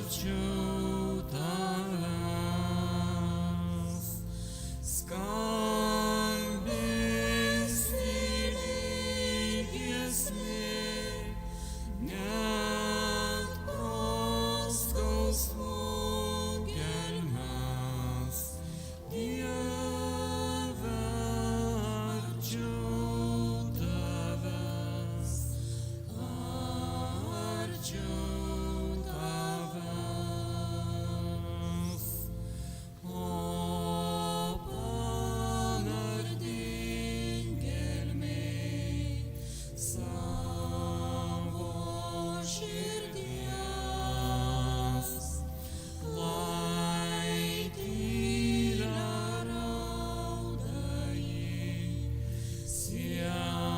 arčiau tavęs, skambės tyliai giesmė, net pro skausmo gelmes. Dieve, arčiau tavęs, arčiau tavęs. O panardink gelmėj savo širdies, lai tylią raudąjį sielos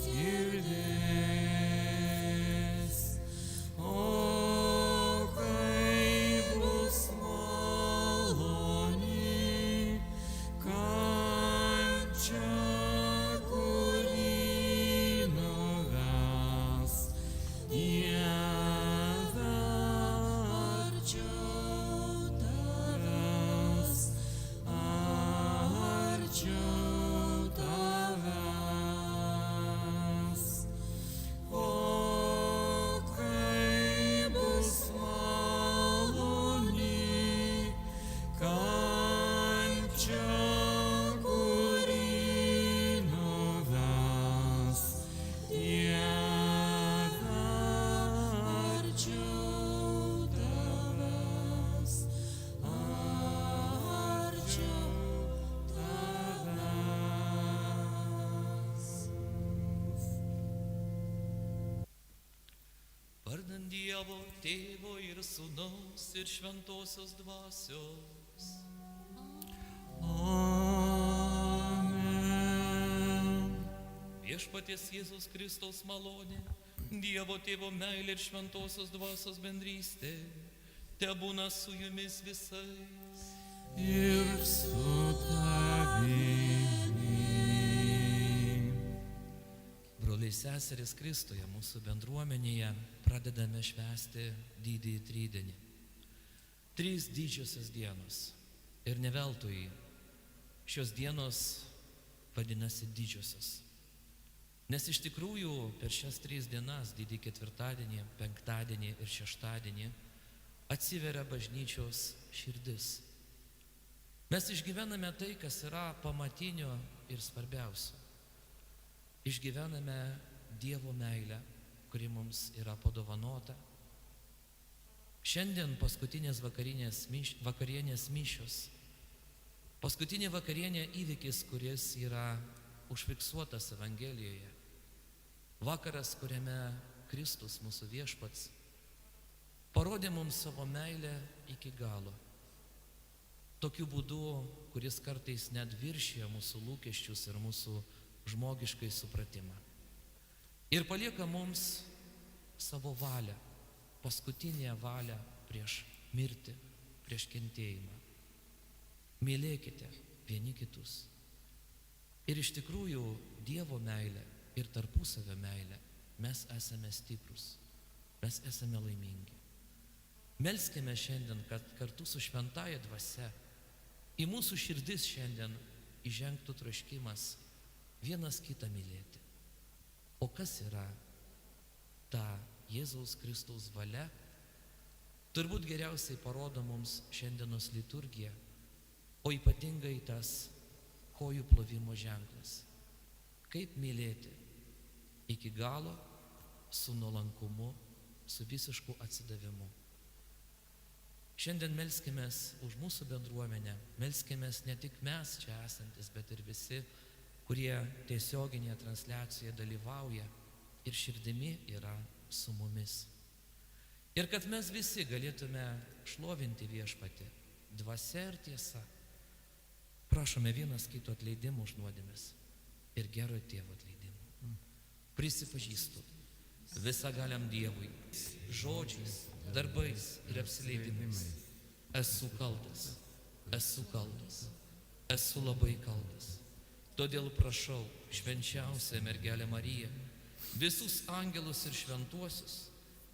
girdės. O kaip bus maloni kančia, kuri nuves. Dieve, arčiau tavęs, arčiau tavęs. O kaip bus maloni kančia, kuri nuves. Dieve, arčiau tavęs, arčiau tavęs. Vardan Dievo, Tėvo ir Sūnaus ir Šventosios Dvasios. Amen. Viešpaties Jėzaus Kristaus malonė, Dievo Tėvo meilė ir Šventosios Dvasios bendrystė, tebūna su jumis visais. Ir su tavimi. Broliai seserys Kristuje, mūsų bendruomenėje pradedame švęsti didįjį trydienį. 3 didžiosios dienos. Ir ne veltui šios dienos vadinasi didžiosios. Nes iš tikrųjų per šias 3 dienas, didįjį ketvirtadienį, penktadienį ir šeštadienį, atsiveria bažnyčios širdis. Mes išgyvename tai, kas yra pamatinio ir svarbiausio. Išgyvename Dievo meilę, kuri mums yra padovanota. Šiandien paskutinės vakarienės mišios. Paskutinė vakarienė įvykis, kuris yra užfiksuotas Evangelijoje. Vakaras, kuriame Kristus, mūsų viešpats, parodė mums savo meilę iki galo. Tokiu būdu, kuris kartais net viršija mūsų lūkesčius ir mūsų žmogiškai supratimą. Ir palieka mums savo valią, paskutinę valią prieš mirtį, prieš kentėjimą. Mylėkite vieni kitus. Ir iš tikrųjų Dievo meilė ir tarpusavio meilė mes esame stiprus, mes esame laimingi. Melskime šiandien, kad kartu su šventąja dvasia į mūsų širdis šiandien įžengtų troškimas vienas kitą mylėti. O kas yra ta Jėzaus Kristaus valia? Turbūt geriausiai parodo mums šiandienos liturgija, o ypatingai tas kojų plovimo ženklas. Kaip mylėti iki galo, su nuolankumu, su visišku atsidavimu. Šiandien melskimės už mūsų bendruomenę, melskimės ne tik mes čia esantis, bet ir visi, kurie tiesioginėje transliacijoje dalyvauja ir širdimi yra su mumis. Ir kad mes visi galėtume šlovinti viešpatį, dvasia ir tiesa. Prašome vienas kito atleidimo už nuodėmes ir gerojo tėvo atleidimo. Prisipažįstu visagaliam Dievui, žodžiais, darbais ir apsileidimais. Esu kaltas, esu labai kaltas. Todėl prašau švenčiausią mergelę Mariją, visus angelus ir šventuosius,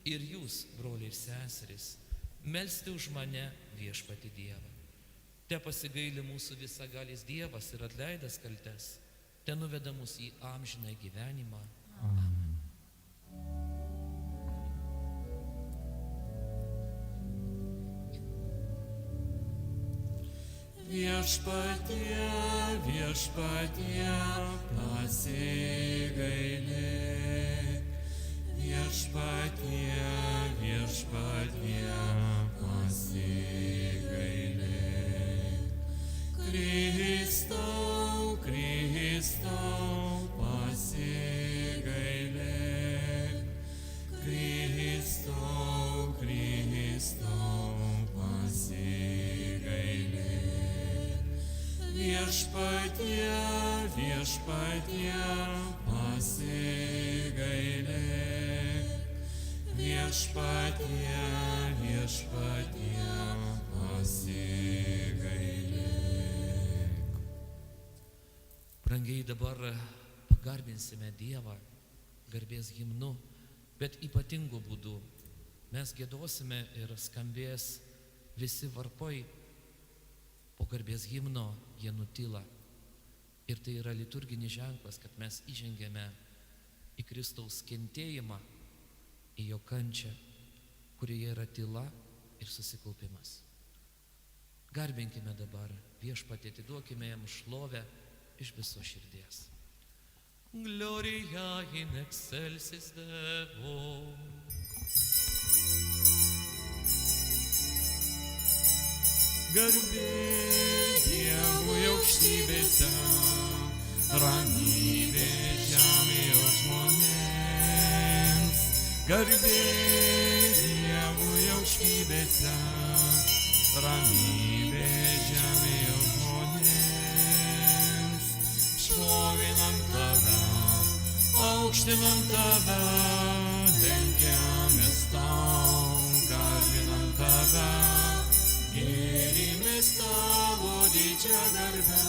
Ir jūs, broliai ir seserys, melsti už mane viešpatį Dievą. Te pasigaili mūsų visagalis Dievas ir atleidęs kaltes, te nuveda mus į amžiną gyvenimą. Viešpatie, viešpatie, pasigailėk. Viešpatie, viešpatie, pasigailėk. Kristau, Kristau, pasigailėk. Kristau, Kristau, pasigailėk. Viešpatie, viešpatie, pasigailėk. Viešpatie, viešpatie, pasigailėk. Brangiai, dabar pagarbinsime Dievą garbės himnu, bet ypatingu būdu. Mes giedosime ir skambės visi varpai. Po garbės himno jie nutyla. Ir tai yra liturginis ženklas, kad mes įžengėme į Kristaus kentėjimą, į jo kančią, kurioje yra tyla ir susikaupimas. Garbinkime dabar viešpatį, atiduokime jam šlovę iš viso širdies. Gloria in excelsis Deo. Garbė Dievui aukštybėse, ramybė žemėje žmonėms. Garbė Dievui aukštybėse, ramybė žemėje žmonėms. Šlovinam tave, aukštinam tave, lenkiamės tau, garbinam tave. Gėrimės tavo didžią garbę.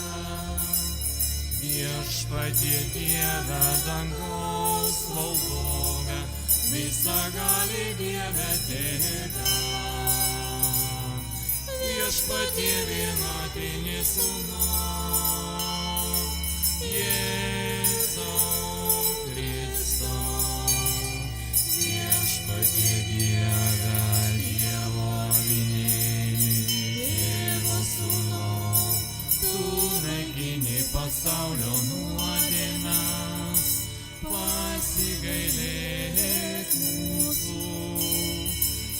Viešpatie Dieve, dangaus valdove, visagali Dieve tėve. Viešpatie vienatinį Sūnų, Jėzau Kristau. Viešpatie Dieve, Dievo vienintelį, Tėvo Sūnau, tu naikini pasaulio nuodėmes, pasigailėk mūsų.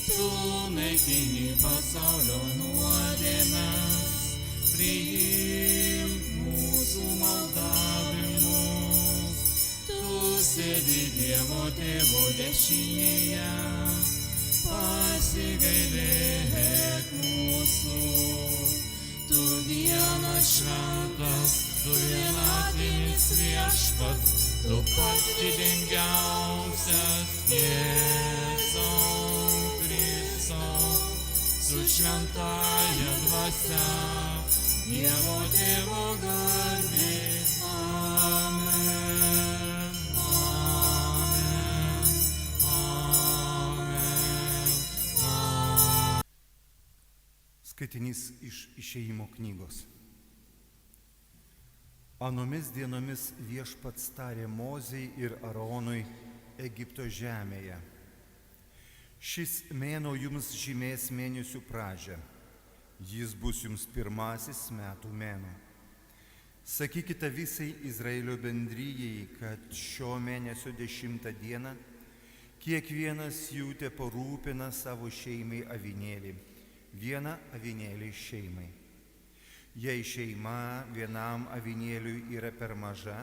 Tu naikini pasaulio nuodėmes, priimk mūsų maldavimus. Tu sėdi Dievo Tėvo dešinėje, pasigailėk mūsų. Tu vienas šventas, tu vienatinis Viešpats, tu pats didingiausias, Jėzau Kristau, su šventąja dvasia, Dievo Tėvo garbė. Amen. Amen. Amen. Amen. Skaitinys iš Išėjimo knygos. Anomis dienomis Viešpats tarė Mozei ir Aronui Egipto žemėje. Šis mėnuo jums žymės mėnesių pradžią. Jis bus jums pirmasis metų mėnuo. Sakykite visai Izraelio bendrijai, kad šio mėnesio 10 dieną kiekvienas jų teparūpina savo šeimai avinėlį, vieną avinėlį šeimai. Jei šeima vienam avinėliui yra per maža,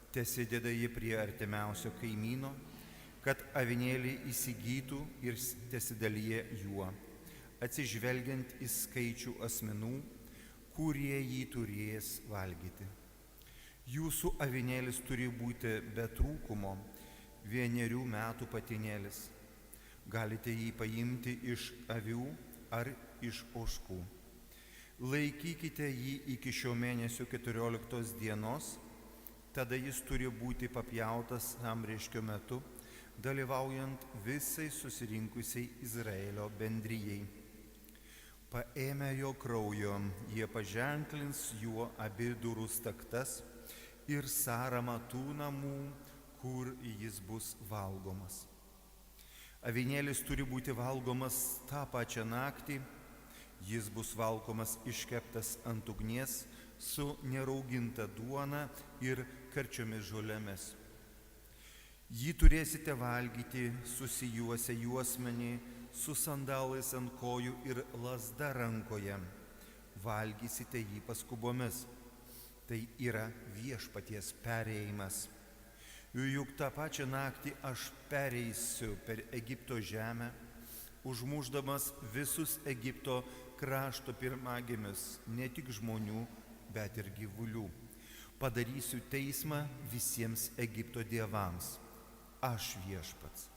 tesideda ji prie artimiausio kaimyno, kad avinėlį įsigytų ir tesidalyja juo, atsižvelgiant į skaičių asmenų, kurie jį turės valgyti. Jūsų avinėlis turi būti be trūkumo 1 metų patinėlis. Galite jį paimti iš avių ar iš ožkų. Laikykite jį iki šio mėnesio 14 dienos, tada jis turi būti papjautas sambrėškio metu, dalyvaujant visai susirinkusiai Izraelio bendrijai. Paėmę jo kraujo, jie paženklins juo abi durų staktas ir sąramą tų namų, kur jis bus valgomas. Avinėlis turi būti valgomas tą pačią naktį, jis bus valgomas iškeptas ant ugnies su nerauginta duona ir karčiomis žolėmis. Jį turėsite valgyti susijuose juosmenį, su sandalais ant kojų ir lazda rankoje. Valgysite jį paskubomis. Tai yra viešpaties perėjimas. Juk tą pačią naktį aš pereisiu per Egipto žemę, užmušdamas visus Egipto krašto pirmagimius, ne tik žmonių, bet ir gyvulių. Padarysiu teismą visiems Egipto dievams. Aš viešpats.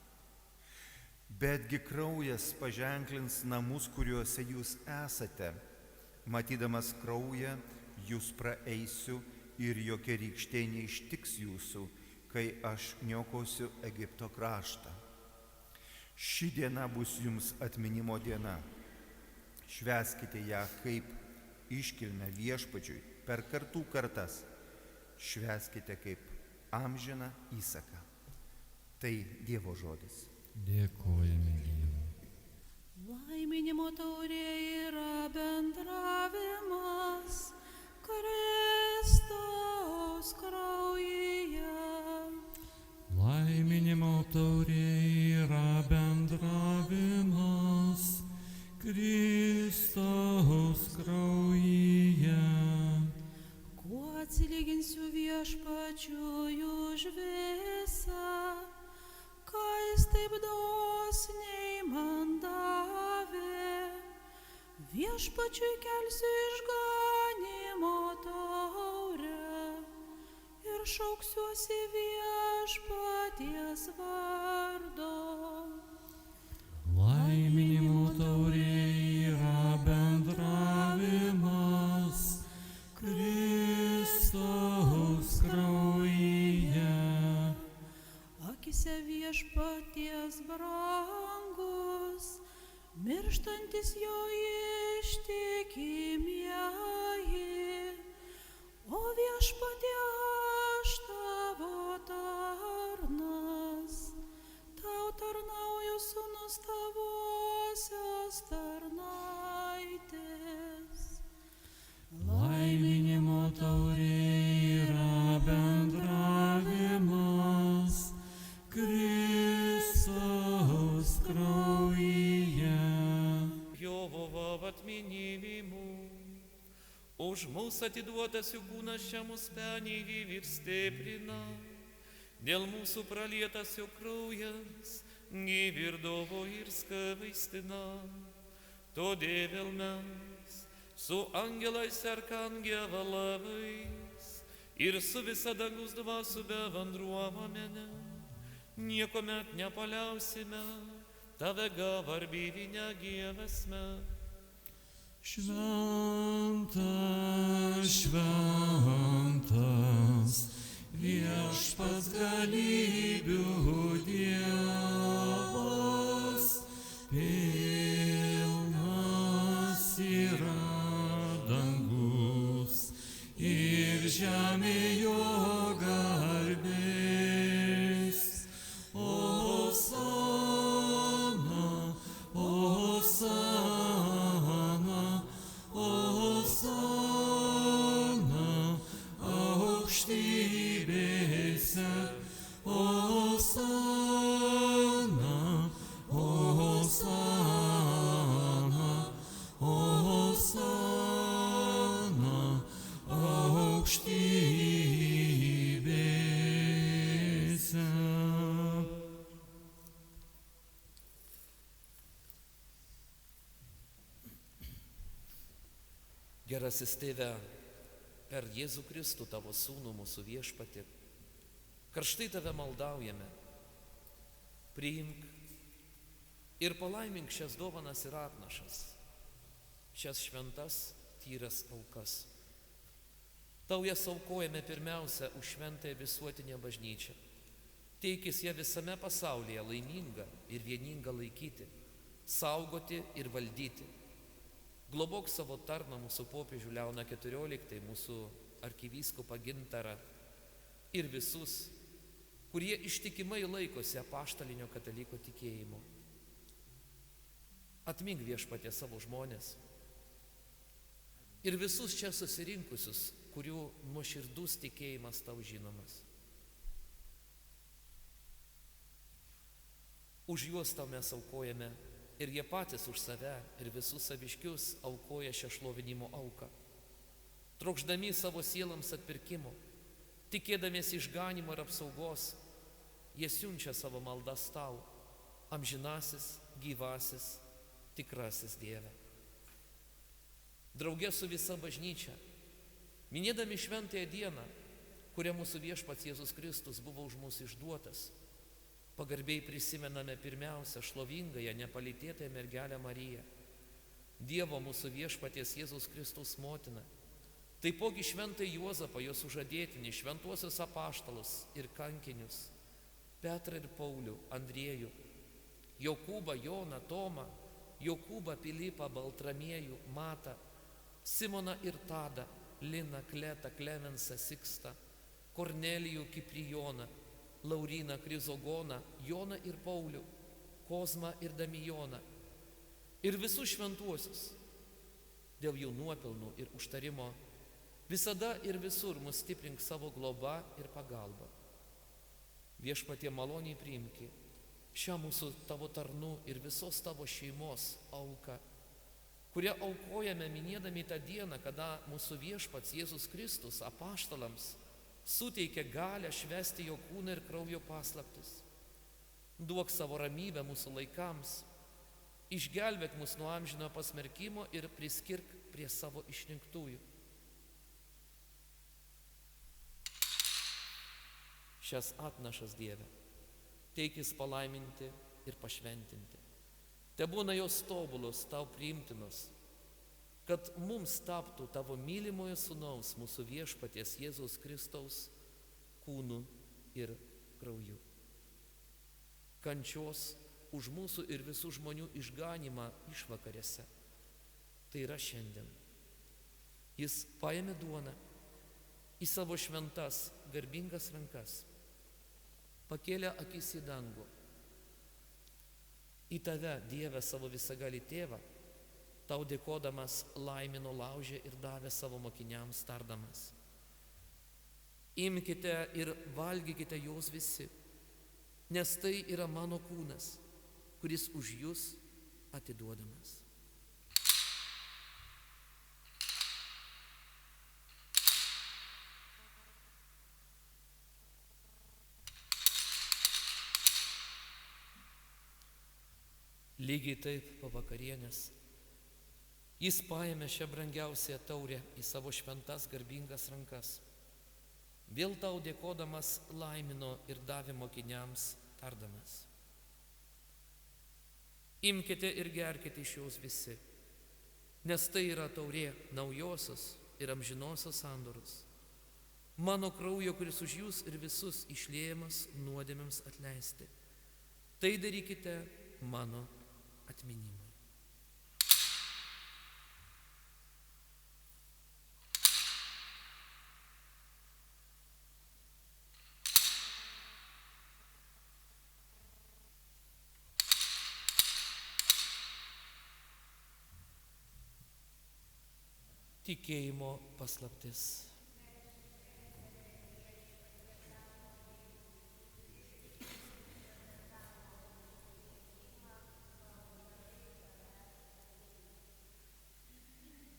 Betgi kraujas paženklins namus, kuriuose jūs esate. Matydamas kraują, jūs praeisiu ir jokia rykštė neištiks jūsų, kai aš niokosiu Egipto kraštą. Ši diena bus jums atminimo diena. Švęskite ją kaip iškilmę viešpačiui per kartų kartas. Švęskite kaip amžiną įsaką. Tai Dievo žodis. Dėkojame Dievui. Laiminimo taurė yra bendravimas Kristaus kraujyje. Laiminimo taurė yra bendravimas Kristaus kraujyje. Kuo atsilyginsiu viešpačiui už visą, ką jis taip dosniai man davė. Viešpačiui kelsiu išganimo taurę ir šauksiuosi viešpaties vardo. Laiminimo taurė yra bendravimas Kristaus kraujyje. Akise viešpaties brangus, mirštantis jo ištikimieji, o viešpatie aš tavo tarnas, tau tarnauju sūnus tavosios tarnaitės. Laiminimo taurė yra bendravimas Kristaus kraujyje. Jovovo atminimų, už mūsų atiduotas jų kūnas čia mus penygį ir stiprina, dėl mūsų pralietas jų kraujas, gyvirdovo ir skavaistina. Todėl mes su angelais arkangevalais ir su visa dangus dvasių bendruomene niekuomet nepaliausime, tave garbinę giesmę. Šventas, šventas, viešpats galybių Dievas, pilnas yra dangus ir žemė jo garbės. Osana, Osana, Osana, aukštybėse, Osana, Osana, Osana, aukštybėse. Gerasis Tėve, per Jėzų Kristų tavo sūnų mūsų viešpatį, karštai tave maldaujame. Priimk ir palaimink šias dovanas ir atnašas, šias šventas, tyras aukas. Tau jas aukojame pirmiausia už šventąją visuotinę bažnyčią, Teikis ją visame pasaulyje laimingą ir vieningą laikyti, saugoti ir valdyti. Globok savo tarną mūsų popiežių Leoną XIV, mūsų arkivyskupą Gintarą ir visus, kurie ištikimai laikosi apaštalinio kataliko tikėjimo. Atmink Viešpatie savo žmonės ir visus čia susirinkusius, kurių nuoširdus tikėjimas tau žinomas. Už juos tau mes aukojame ir jie patys už save ir visus saviškius aukoja šią šlovinimo auką. Trokšdami savo sielams atpirkimo, tikėdamiesi išganimo ir apsaugos, jie siunčia savo maldas tau, amžinasis, gyvasis, tikrasis Dieve. Drauge su visa bažnyčia, minėdami šventąją dieną, kurią mūsų Viešpats Jėzus Kristus buvo už mus išduotas, pagarbiai prisimename pirmiausia šlovingąją nepalytėtąją mergelę Mariją, Dievo mūsų Viešpaties Jėzus Kristus motiną, taipogi šventąjį Juozapą, jo sužadėtinį, šventuosius apaštalus ir kankinius, Petrą ir Paulių, Andriejų, Jokūbą, Joną, Tomą, Jokūbą, Pilypą, Baltramiejų, Matą, Simoną ir Tadą, Liną, Kletą, Klemensą, Sikstą, Kornelijų, Kiprijoną, Lauryną, Krizogoną, Joną ir Paulių, Kozmą ir Damijoną ir visus šventuosius. Dėl jų nuopelnų ir užtarimo visada ir visur mus stiprink savo globa ir pagalba. Viešpatie maloniai priimki šią mūsų tavo tarnų ir visos tavo šeimos auką, kurią aukojame minėdami tą dieną, kada mūsų Viešpats Jėzus Kristus apaštalams suteikia galę švęsti jo kūną ir kraujo paslaptis. Duok savo ramybę mūsų laikams, išgelbėk mus nuo amžino pasmerkimo ir priskirk prie savo išrinktųjų. Šias atnašas, Dieve, teikis palaiminti ir pašventinti. Tebūna jos tobulos, tau priimtinos, kad mums taptų tavo mylimojo sūnaus, mūsų Viešpaties Jėzaus Kristaus kūnu ir krauju. Kančios už mūsų ir visų žmonių išganimą išvakarėse. Tai yra šiandien. Jis paėmė duoną į savo šventas, garbingas rankas, pakėlė akis į dangų. Į tave, Dieve, savo visagalį tėvą, tau dėkodamas laimino laužė ir davė savo mokiniams tardamas. Imkite ir valgykite jos visi, nes tai yra mano kūnas, kuris už jūs atiduodamas. Lygiai taip po vakarienės jis paėmė šią brangiausią taurę į savo šventas garbingas rankas. Vėl tau dėkodamas laimino ir davė mokiniams tardamas. Imkite ir gerkite iš jos visi, nes tai yra taurė naujosios ir amžinosios sandoros. Mano kraujo, kuris už jūs ir visus išliejamas nuodėmėms atleisti. Tai darykite mano atminimui. Tikėjimo paslaptis.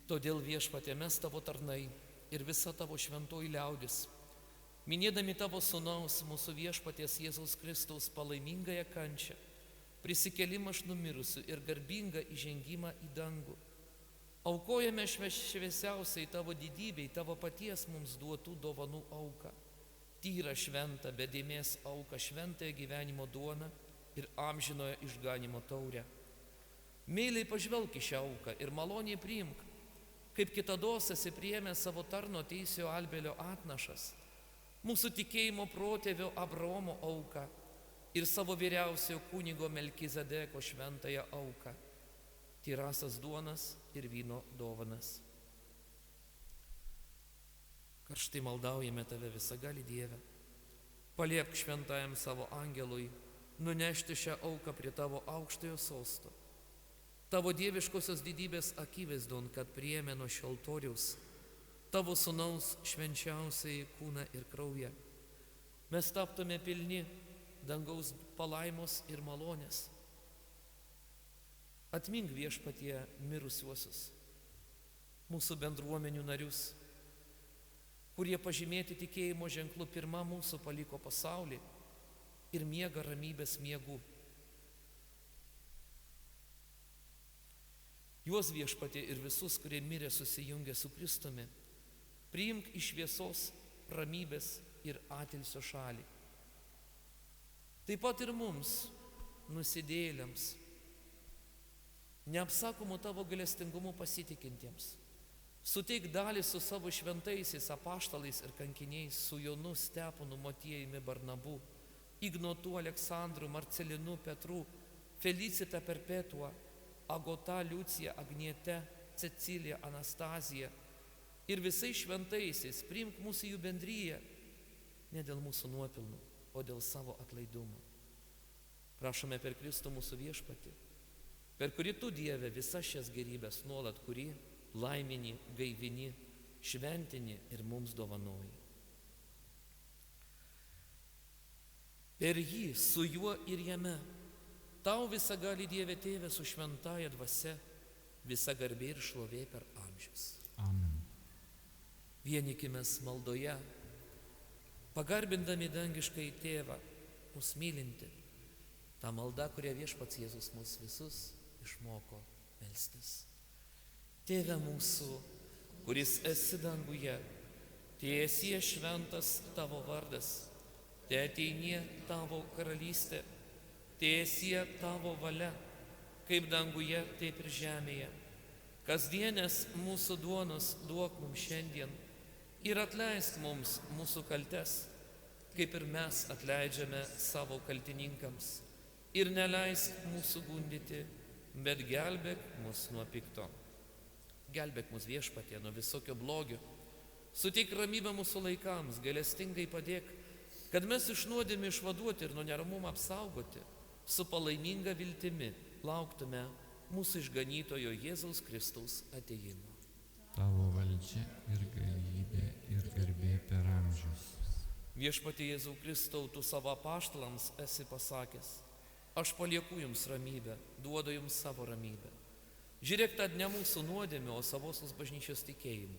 Todėl Viešpatie mes tavo tarnai ir visa tavo šventoji liaudis, minėdami tavo sūnaus, mūsų Viešpaties Jėzaus Kristaus palaimingąją kančią, prisikėlimą iš numirusių ir garbingą įžengimą į dangų, aukojame šviesiausiai tavo didybei, tavo paties mums duotų dovanų auką, tyrą šventą, be dėmės auką, šventąją gyvenimo duoną ir amžinojo išganimo taurę. Meiliai pažvelk į šią auką ir maloniai priimk, kaip kitados esi priėmęs savo tarno teisėjo Albelio atnašas, mūsų tikėjimo protėvio Abraomo auką ir savo vyriausiojo kunigo Melkizedeko šventąją auką, tyrasias duonas ir vyno dovanas. Karštai maldaujame tave visagali Dieve, paliepk šventajam savo angelui nunešti šią auką prie tavo aukštojo sosto, tavo dieviškosios didybės akivaizdon, kad priėmė nuo šio altoriaus tavo sūnaus švenčiausiai kūną ir kraują. Mes taptume pilni dangaus palaimos ir malonės. Atmink Viešpatie mirusiuosius, mūsų bendruomenių narius, kurie pažymėti tikėjimo ženklu pirmą mūsų paliko pasaulį ir miega ramybės miegų. Juos Viešpatie ir visus, kurie mirė susijungė su Kristumi, priimk iš šviesos, ramybės ir atilsio šalį. Taip pat ir mums, nusidėjėliams, neapsakomų tavo gailestingumu pasitikintiems, suteik dalį su savo šventaisiais apaštalais ir kankiniais, su Jonu, Steponu, Motiejumi, Barnabu, Ignotu, Aleksandru, Marcelinu, Petru, Felicita Perpetua, Agota, Liucija, Agniete, Cecilija, Anastazija ir visais šventaisiais. Priimk mūsų jų bendryje, ne dėl mūsų nuopilnų, o dėl savo atlaidumo. Prašome per Kristų mūsų Viešpatį, per kurį tu, Dieve, visas šias gerybės nuolat kuri, laimini, gaivini, šventini ir mums dovanoji. Per jį, su juo ir jame, tau visagali Dieve Tėve su šventąja dvasia, visa garbė ir šlovė per amžius. Amen. Vienykimės maldoje, pagarbindami dangiškai Tėvą, mus mylinti, tą maldą, kurią Viešpats Jėzus mus visus išmoko melstis. Tėve mūsų, kuris esi danguje, tiesie šventas tavo vardas, te ateinie tavo karalystė, tiesie tavo valia, kaip danguje, taip ir žemėje. Kasdienės mūsų duonos duok mums šiandien ir atleisk mums mūsų kaltes, kaip ir mes atleidžiame savo kaltininkams. Ir neleisk mūsų gundyti, bet gelbėk mus nuo pikto. Gelbėk mus Viešpatie nuo visokio blogio. Suteik ramybę mūsų laikams, gailestingai padėk, kad mes iš nuodėmių išvaduoti ir nuo neramumo apsaugoti, su palaiminga viltimi lauktume mūsų išganytojo Jėzaus Kristaus atėjimo. Tavo valdžia ir galybė ir garbė per amžius. Viešpatie Jėzau Kristau, tu savo apaštalams esi pasakęs, aš palieku jums ramybę, duodu jums savo ramybę. Žiūrėk, tad ne mūsų nuodėmė, o savosios bažnyčios tikėjimu.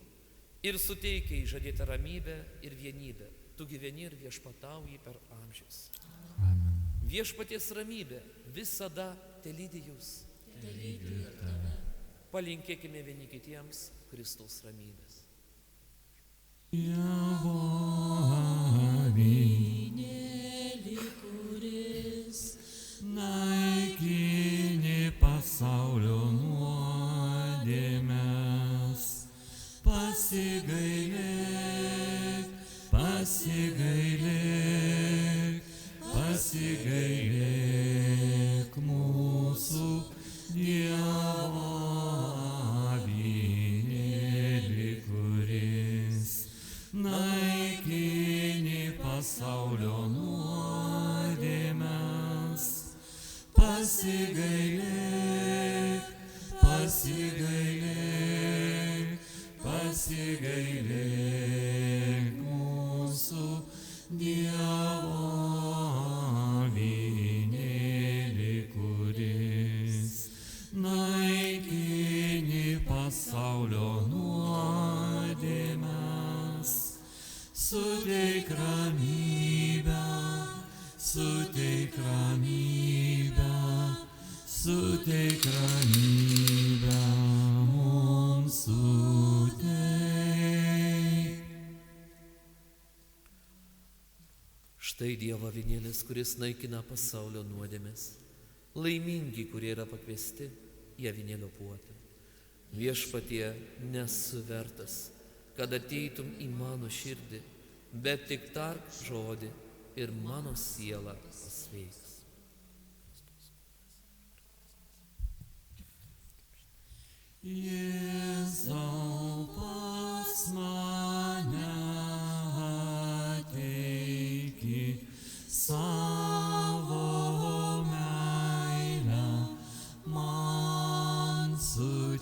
Ir suteikia įžadėtą ramybę ir vienybę. Tu gyveni ir viešpatauji per amžius. Amen. Viešpaties ramybė visada telydi jūs. Lydi tave. Palinkėkime vieni kitiems Kristaus ramybės. Dievo avinėli, kuris naikini pasaulio nuodėmes, pasigailėk, pasigailėk, pasigailėk mūsų Dievo avinėli, kuris naikini pasaulio nuodėmes, pasigailėk, pasigailėk, pasigailėk mūsų Dievo avinėli, kuris naikini pasaulio nuodėmes, suteik ramybę, suteik ramybę, suteik ramybę mums suteik. Štai Dievo avinėlis, kuris naikina pasaulio nuodėmes. Laimingi, kurie yra pakviesti į avinėlio puotą. Viešpatie, nesu vertas, kad ateitum į mano širdį, bet tik tark žodį ir mano siela pasveiks.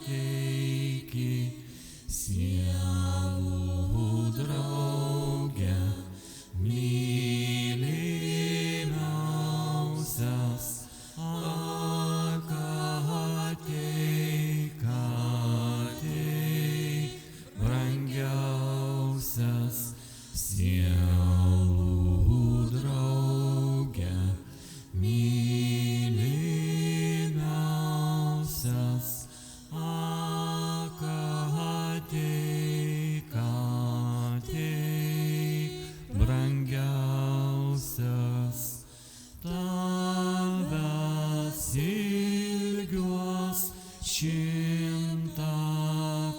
teiki sielų drauge, mylimiausias, ateik, brangiausias sielų drauge, mylimiausias, ateik, brangiausias, tavęs ilgiuos 100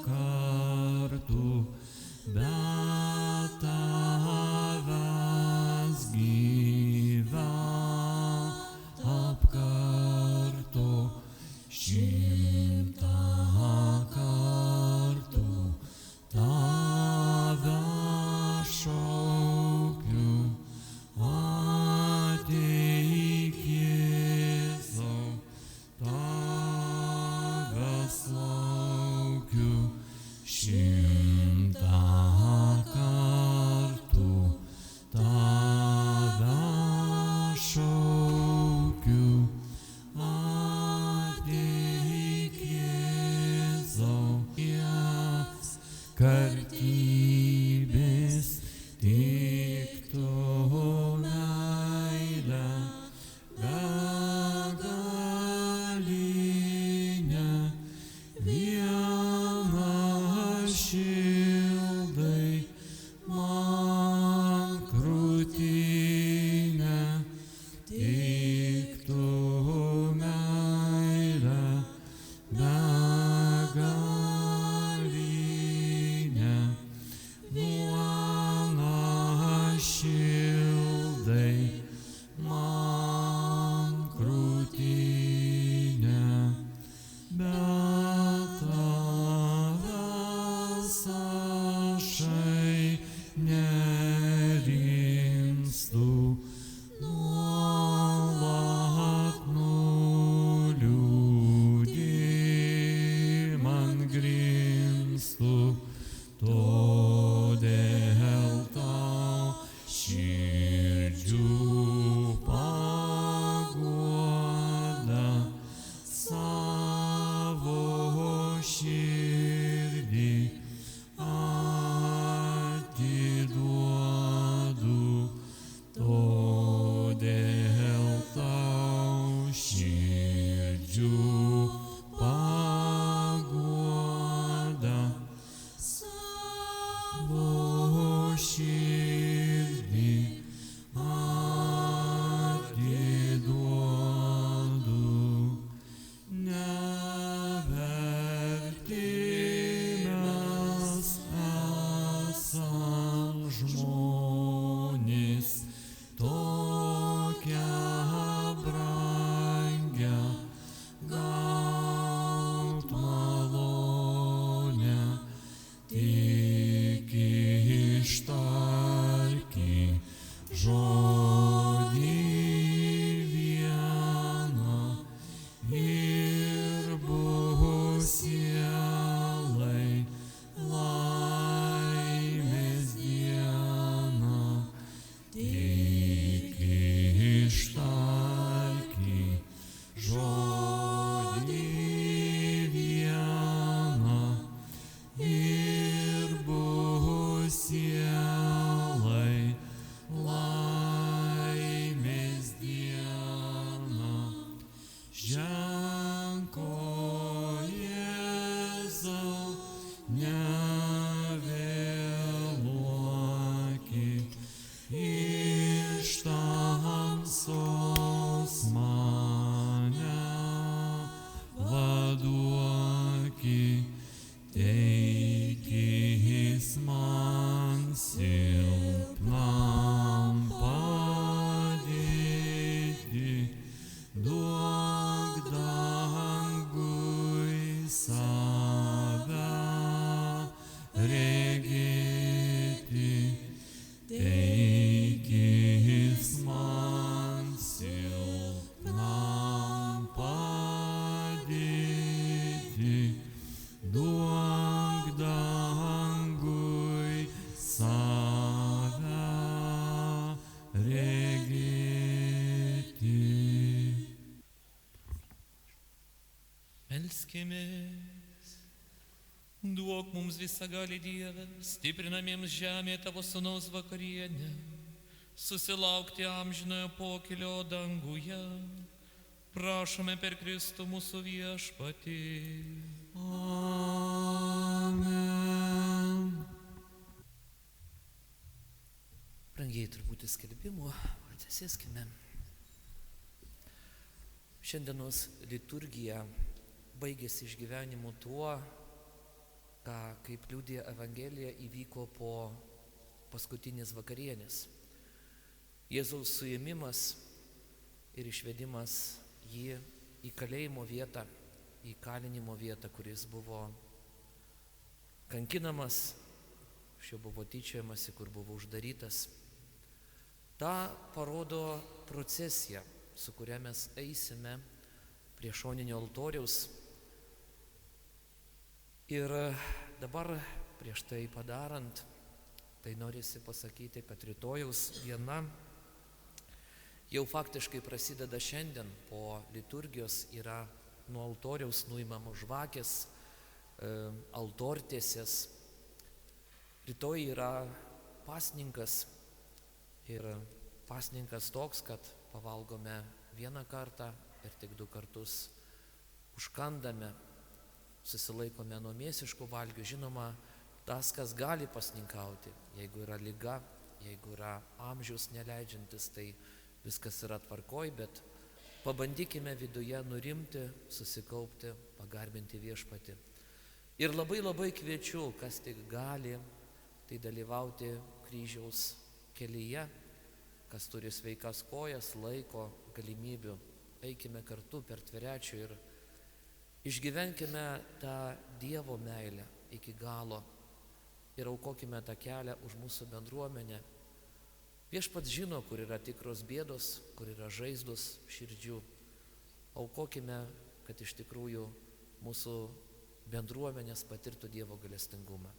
kartų, bet tavęs gyvent apkartų 100 kartų, tavęs šaukiu, ateik Jėzau, tavęs laukiu 100 kartų, tavęs šaukiu, ateik Jėzau, jas kartybės tik tu meilę begalinę, vieną šildai man krūtinę, tik tu meilę begalinę, nuola šildai man krūtinę, bet tavęs ašai nerimstu, nuolat nuliūdi man grimstu, todėl tau širdžių paguoda, savo širdį atiduodu, todėl tau širdžių paguoda, savo širdį atiduodu. Neverti mes esam žmonės, tokią brangią gaut malonę, tik ištarki žodį vieną ir bus sielai laimės diena, tik ištarki žodį vieną ir bus sielai laimės diena. Ženko Jėzau, nevėluokit, iš tamsos mane vaduokit, teikis man silpnam padėti, duok Melskimės. Duok mums visagali Dieve, stiprinamiems žemėje Tavo Sūnaus vakarienę, susilaukti amžinojo pokylio danguje. Prašome per Kristų mūsų viešpatį. Amen. Brangiai truputį skelbimų, atsisėskime. Šiandienos liturgija baigėsi išgyvenimu tuo, ką, kaip liudija Evangelija, įvyko po paskutinės vakarienės. Jėzaus suėmimas ir išvedimas jį į kalėjimo vietą, į kalinimo vietą, kuris buvo kankinamas, iš jo buvo tyčiojamasi, kur buvo uždarytas. Ta parodo procesiją, su kuria mes eisime prie šoninio altoriaus. Ir dabar prieš tai padarant, tai norisi pasakyti, kad rytojaus diena jau faktiškai prasideda šiandien. Po liturgijos yra nuo altoriaus nuimamos žvakės, altortiesės. Rytoj yra pasninkas ir pasninkas toks, kad pavalgome vieną kartą ir tik 2 kartus užkandame, susilaikome nuo mėsiškų valgių. Žinoma, tas, kas gali pasninkauti, jeigu yra liga, jeigu yra amžius neleidžiantis, tai viskas yra tvarkoj, bet pabandykime viduje nurimti, susikaupti, pagarbinti viešpatį. Ir labai kviečiu, kas tik gali, tai dalyvauti kryžiaus kelyje, kas turi sveikas kojas, laiko, galimybių. Eikime kartu per Tverečių ir išgyvenkime tą Dievo meilę iki galo ir aukokime tą kelią už mūsų bendruomenę. Viešpats žino, kur yra tikros bėdos, kur yra žaizdos širdžių. Aukokime, kad iš tikrųjų mūsų bendruomenės patirtų Dievo gailestingumą.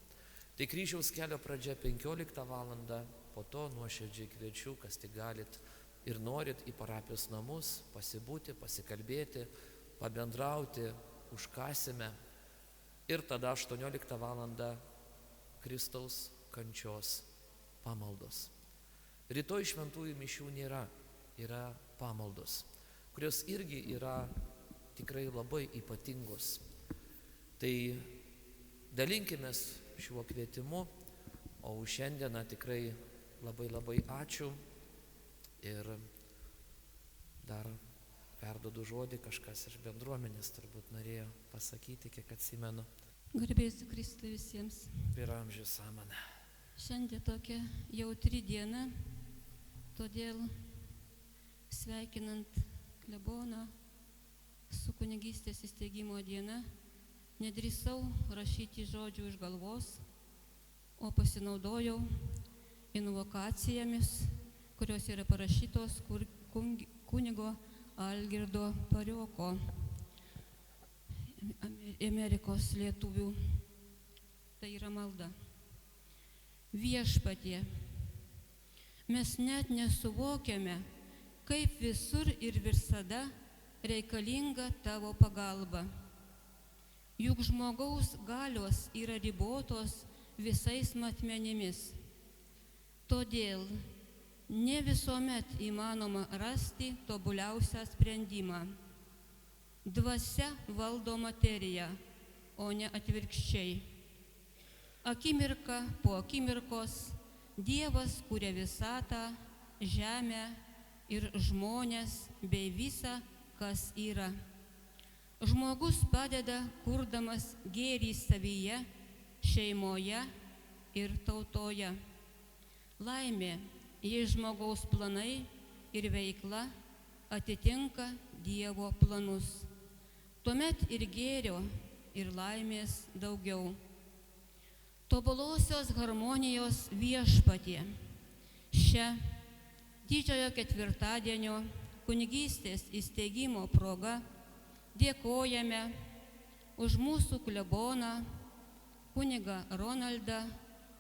Tai kryžiaus kelio pradžia 15 valandą, po to nuoširdžiai kviečiu, kas tik galit ir norit, į parapijos namus pasibūti, pasikalbėti, pabendrauti, užkasime. Ir tada 18 valandą Kristaus kančios pamaldos. Rytoj šventųjų mišių nėra, yra pamaldos, kurios irgi yra tikrai labai ypatingos. Tai dalinkimės šiuo kvietimu, o už šiandieną tikrai labai ačiū ir dar perduodu žodį, kažkas iš bendruomenės turbūt norėjo pasakyti, kiek atsimenu. Garbės Kristui visiems. Per amžius amen. Šiandien tokia jautri diena, todėl sveikinant kleboną su kunigystės įsteigimo diena, nedrįsau rašyti žodžių iš galvos, o pasinaudojau invokacijomis, kurios yra parašytos kunigo Algirdo Parioko, Amerikos lietuvių. Tai yra malda. Viešpatie, mes net nesuvokiame, kaip visur ir visada reikalinga tavo pagalba. Juk žmogaus galios yra ribotos visais matmenimis. Todėl ne visuomet įmanoma rasti tobuliausią sprendimą. Dvasia valdo materiją, o ne atvirkščiai. Akimirka po akimirkos Dievas kuria visatą, žemę ir žmonės bei visa, kas yra. Žmogus padeda, kurdamas gėrį savyje, šeimoje ir tautoje. Laimė, jei žmogaus planai ir veikla atitinka Dievo planus. Tuomet ir gėrio, ir laimės daugiau. Tobulosios harmonijos Viešpatie, šią didžiojo ketvirtadienio kunigystės įsteigimo proga dėkojame už mūsų kleboną, kunigą Ronaldą,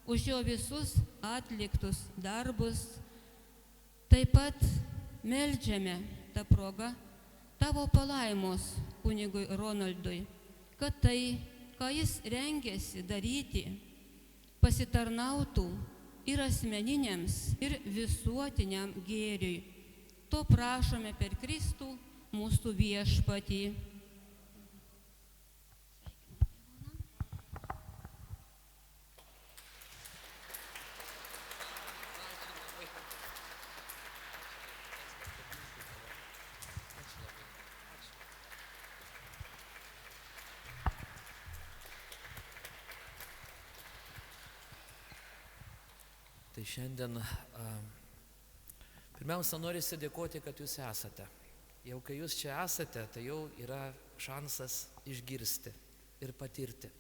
už jo visus atliktus darbus. Taip pat meldžiame tą progą tavo palaimos kunigui Ronaldui, kad tai, ką jis rengėsi daryti, pasitarnautų ir asmeniniams, ir visuotiniam gėriui. To prašome per Kristų mūsų viešpatį. Tai šiandien pirmiausia norisi dėkoti, kad jūs esate. Jau kai jūs čia esate, tai jau yra šansas išgirsti ir patirti.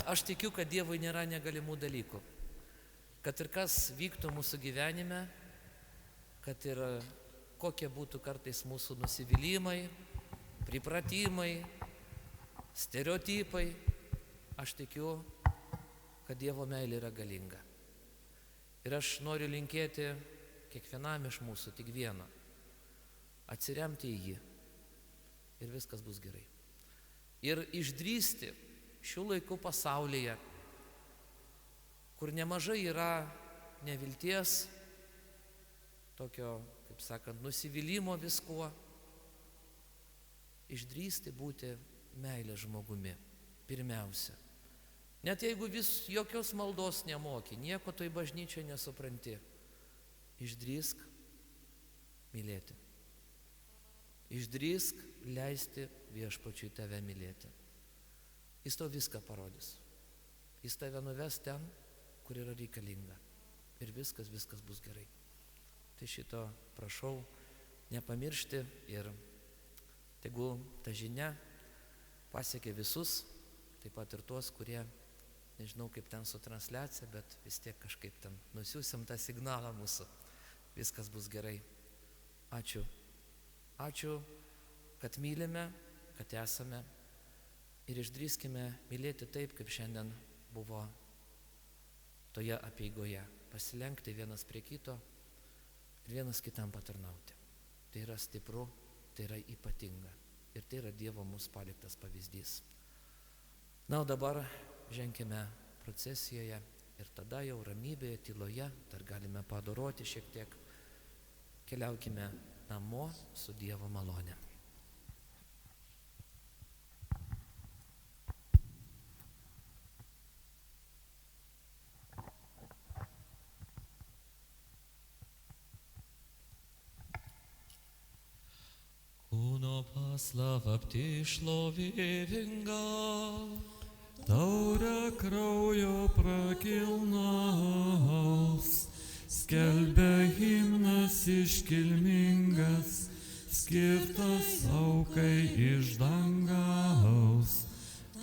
Aš tikiu, kad Dievui nėra negalimų dalykų. Kad ir kas vyktų mūsų gyvenime, kad ir kokie būtų kartais mūsų nusivylimai, pripratimai, stereotipai, aš tikiu, kad Dievo meilė yra galinga. Ir aš noriu linkėti kiekvienam iš mūsų tik vieno - atsiremti į jį ir viskas bus gerai. Ir išdrįsti šių laikų pasaulyje, kur nemažai yra nevilties, tokio, kaip sakant, nusivylimo viskuo, išdrįsti būti meilės žmogumi pirmiausia. Net jeigu jokios maldos nemoki, nieko toj bažnyčiai nesupranti, išdrįsk mylėti. Išdrįsk leisti viešpačiui tave mylėti. Jis tau viską parodys. Jis tave nuves ten, kur yra reikalinga. Ir viskas bus gerai. Tai šito prašau nepamiršti ir tegu ta žinia pasiekia visus, taip pat ir tuos, kurie nežinau kaip ten su transliacija, bet vis tiek kažkaip ten nusiųsim tą signalą mūsų. Viskas bus gerai. Ačiū. Ačiū, kad mylime, kad esame ir išdrįskime mylėti taip, kaip šiandien buvo toje apeigoje. Pasilenkti vienas prie kito ir vienas kitam patarnauti. Tai yra stipru, tai yra ypatinga ir tai yra Dievo mūsų paliktas pavyzdys. Na, o dabar ženkime procesijoje ir tada jau ramybėje, tyloje, dar galime padoroti šiek tiek, keliaukime namo su Dievo malone. Kūno paslaptį šlovinga, Taurę kraujo prakilnaus, skelbia himnas iškilmingas, skirtas aukai iš dangaus,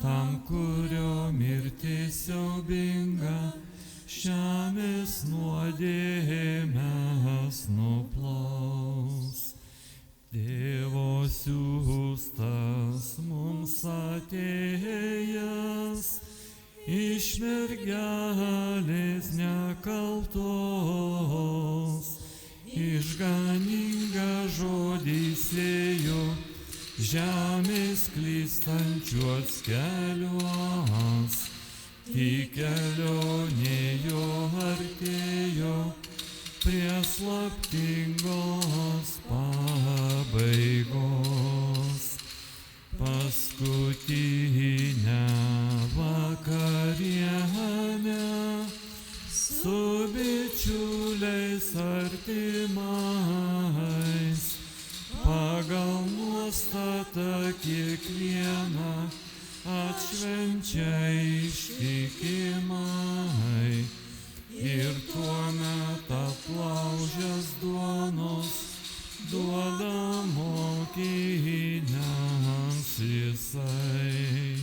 tam, kurio mirtis siaubinga, žemės nuodėmes nuplaus. Dievo siųstas mums atėjęs, iš mergelės nekaltos, išganingą žodį sėjo, žemės klystančiuos keliuos, tik kelionė jo artėjo, prie slaptingos pabaigos. Paskutinę vakarienę su bičiuliais artimais, pagal nuostatą kiekvieną atšvenčia ištikimai. Ir tuomet aplaužęs duonos duoda mokiniams jisai.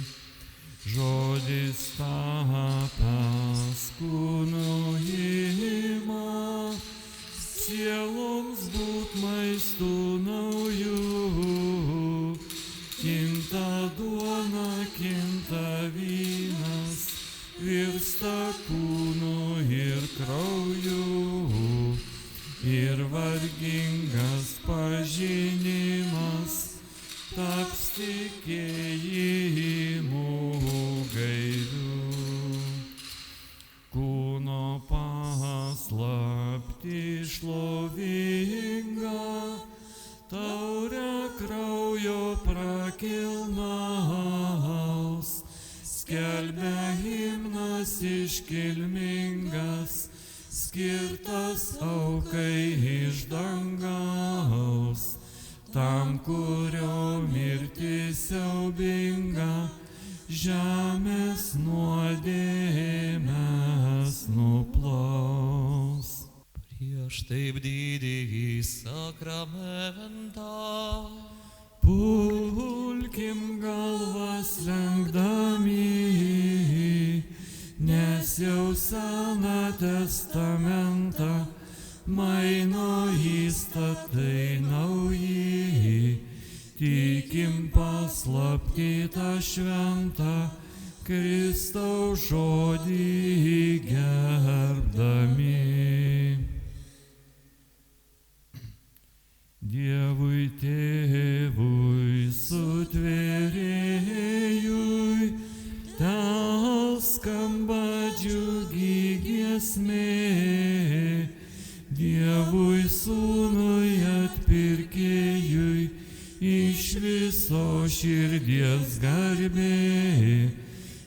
Žodis tapęs kūnu ima, sieloms būt maistų naujų. Kinta duona, kinta vynas, virsta kūnu ir krauju, ir vargingas pažinimas taps tikėjimu. kraujo prakilnaus, skelbia himnas iškilmingas, skirtas aukai iš dangaus, tam, kurio mirtis siaubinga, žemės nuodėmes nuplaus. Prieš taip didįjį sakramentą Pulkim galvas lenkdami, nes jau Seną testamentą maino įstatai nauji. Tikim paslaptį tą šventą, Kristaus žodį gerbdami. Dievui tėvui sutvėrėjui, tau skamba džiugi giesmė. Dievui sūnui atpirkėjui, iš viso širdies garbė.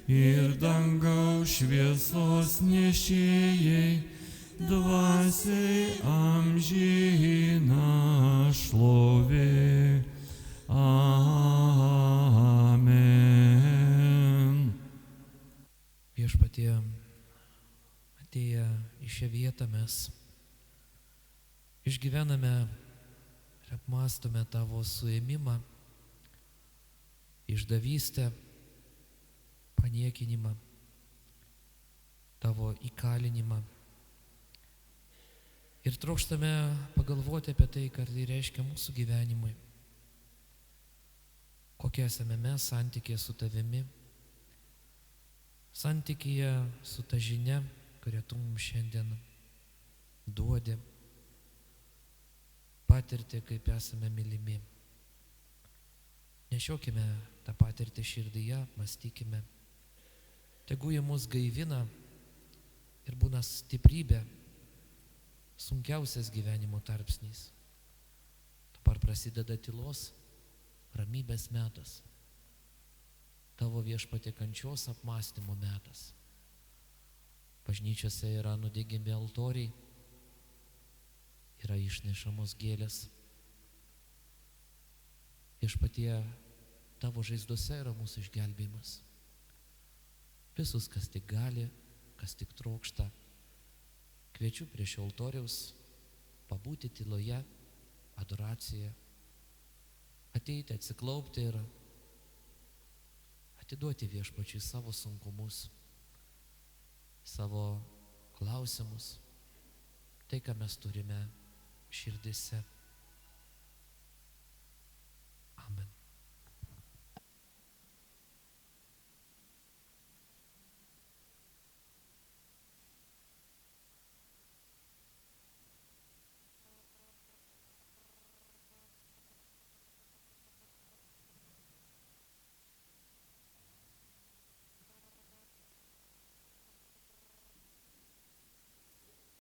Ir dangaus šviesos nešėjai, dvasiai amžina šlovė. Amen. Viešpatie, atėję į šią vietą mes išgyvename ir apmąstome tavo suėmimą, išdavystę, paniekinimą, tavo įkalinimą. Ir trokštame pagalvoti apie tai, ką tai reiškia mūsų gyvenimui. Kokie esame mes santykėje su tavimi, santykėje su ta žinia, kurią tu mums šiandien duodi, patirti, kaip esame mylimi. Nešiokime tą patirtį širdyje, mąstykime. Tegu jie mus gaivina ir būna stiprybė sunkiausias gyvenimo tarpsnys. Dabar prasideda tylos, ramybės metas. Tavo Viešpatie kančios apmąstymo metas. Bažnyčiose yra nudegiami altoriai, yra išnešamos gėlės. Viešpatie, tavo žaizdose yra mūsų išgelbėjimas. Visus, kas tik gali, kas tik trokšta, kviečiu prie šio altoriaus pabūti tyloje, adoracijoje, ateiti, atsiklaupti ir atiduoti Viešpačiui savo sunkumus, savo klausimus, tai, ką mes turime širdise.